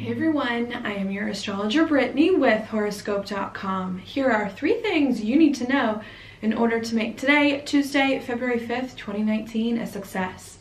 Hey everyone, I am your astrologer Brittany with Horoscope.com. Here are 3 things you need to know in order to make today, Tuesday, February 5th, 2019, a success.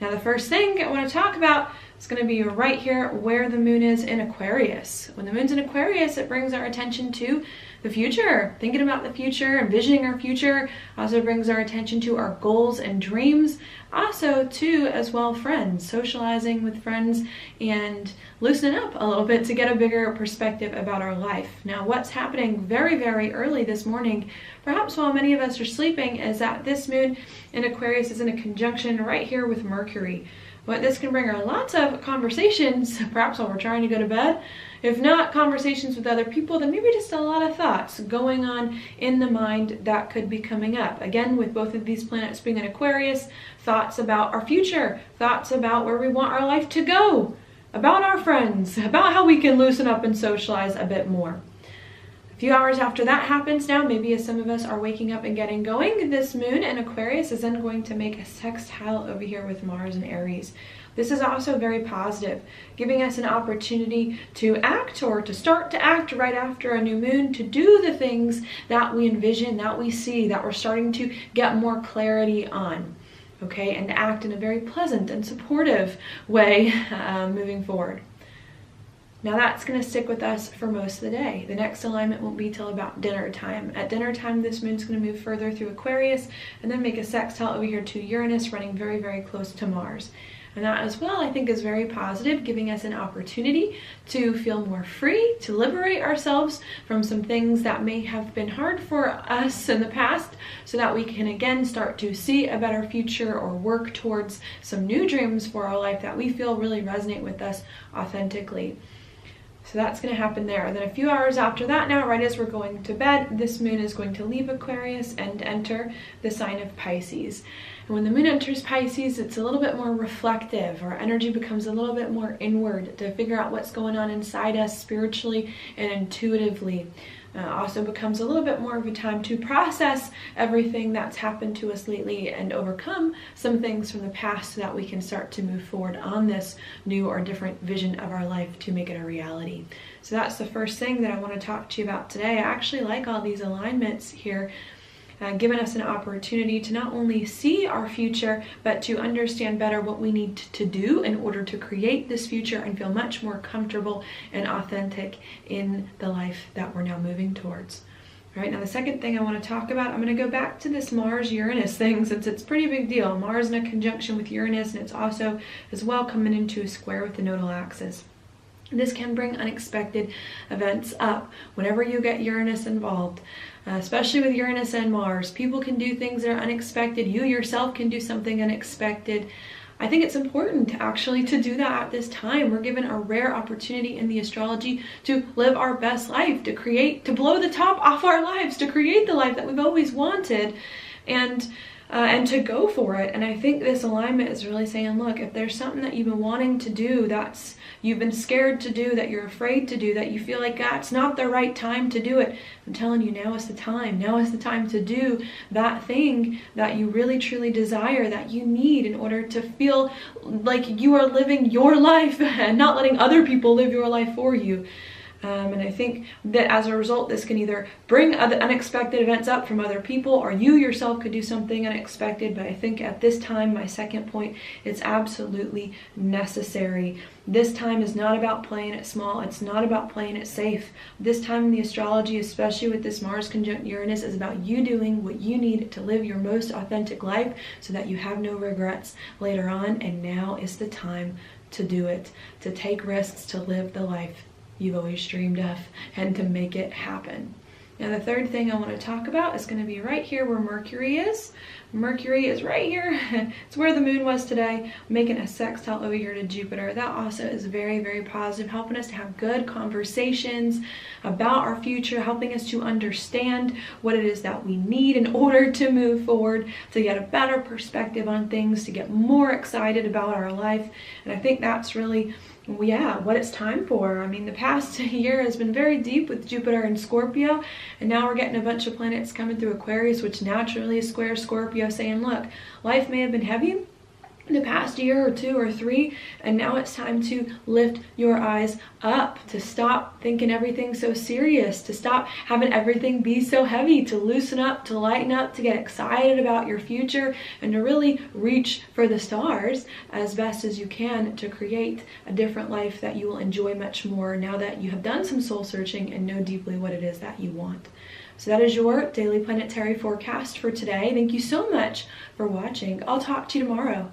Now the first thing I want to talk about is going to be right here where the moon is in Aquarius. When the moon's in Aquarius, it brings our attention to the future, thinking about the future, envisioning our future. Also brings our attention to our goals and dreams. Also too, as well, friends, socializing with friends and loosening up a little bit to get a bigger perspective about our life. Now what's happening very, very early this morning, perhaps while many of us are sleeping, is that this moon in Aquarius is in a conjunction right here with Mercury. What this can bring are lots of conversations, perhaps while we're trying to go to bed. If not conversations with other people, then maybe just a lot of thoughts going on in the mind that could be coming up. Again, with both of these planets being in Aquarius, thoughts about our future, thoughts about where we want our life to go, about our friends, about how we can loosen up and socialize a bit more. A few hours after that happens now, maybe as some of us are waking up and getting going, this moon in Aquarius is then going to make a sextile over here with Mars and Aries. This is also very positive, giving us an opportunity to act or to start to act right after a new moon, to do the things that we envision, that we see, that we're starting to get more clarity on. Okay, and to act in a very pleasant and supportive way moving forward. Now that's going to stick with us for most of the day. The next alignment won't be till about dinner time. At dinner time, this moon's going to move further through Aquarius and then make a sextile over here to Uranus, running very, very close to Mars. And that as well, I think, is very positive, giving us an opportunity to feel more free, to liberate ourselves from some things that may have been hard for us in the past, so that we can again start to see a better future or work towards some new dreams for our life that we feel really resonate with us authentically. So that's going to happen there. And then a few hours after that now, right as we're going to bed, this moon is going to leave Aquarius and enter the sign of Pisces. And when the moon enters Pisces, it's a little bit more reflective. Our energy becomes a little bit more inward to figure out what's going on inside us spiritually and intuitively. Also becomes a little bit more of a time to process everything that's happened to us lately and overcome some things from the past so that we can start to move forward on this new or different vision of our life to make it a reality. So that's the first thing that I want to talk to you about today. I actually like all these alignments here, giving us an opportunity to not only see our future, but to understand better what we need to do in order to create this future and feel much more comfortable and authentic in the life that we're now moving towards. All right, now the second thing I want to talk about, I'm going to go back to this Mars-Uranus thing, since it's a pretty big deal. Mars in a conjunction with Uranus, and it's also as well coming into a square with the nodal axis. This can bring unexpected events up whenever you get Uranus involved, especially with Uranus and Mars. People can do things that are unexpected. You yourself can do something unexpected. I think it's important actually to do that at this time. We're given a rare opportunity in the astrology to live our best life, to create, to blow the top off our lives, to create the life that we've always wanted, and to go for it. And I think this alignment is really saying, look, if there's something that you've been wanting to do, that's you've been scared to do, that you're afraid to do, that you feel like it's not the right time to do it, I'm telling you, now is the time. Now is the time to do that thing that you really truly desire, that you need in order to feel like you are living your life and not letting other people live your life for you. And I think that as a result, this can either bring other unexpected events up from other people, or you yourself could do something unexpected. But I think at this time, my second point, it's absolutely necessary. This time is not about playing it small. It's not about playing it safe. This time in the astrology, especially with this Mars conjunct Uranus, is about you doing what you need to live your most authentic life so that you have no regrets later on. And now is the time to do it, to take risks, to live the life you've always dreamed of, and to make it happen. Now the third thing I want to talk about is going to be right here where Mercury is. Mercury is right here. It's where the moon was today, making a sextile over here to Jupiter. That also is very, very positive, helping us to have good conversations about our future, helping us to understand what it is that we need in order to move forward, to get a better perspective on things, to get more excited about our life. And I think that's really what it's time for. I mean, the past year has been very deep with Jupiter and Scorpio, and now we're getting a bunch of planets coming through Aquarius, which naturally is square Scorpio, saying, look, life may have been heavy, the past year or 2 or 3, and now it's time to lift your eyes up, to stop thinking everything's so serious, to stop having everything be so heavy, to loosen up, to lighten up, to get excited about your future, and to really reach for the stars as best as you can to create a different life that you will enjoy much more now that you have done some soul searching and know deeply what it is that you want. So that is your daily planetary forecast for today. Thank you so much for watching. I'll talk to you tomorrow.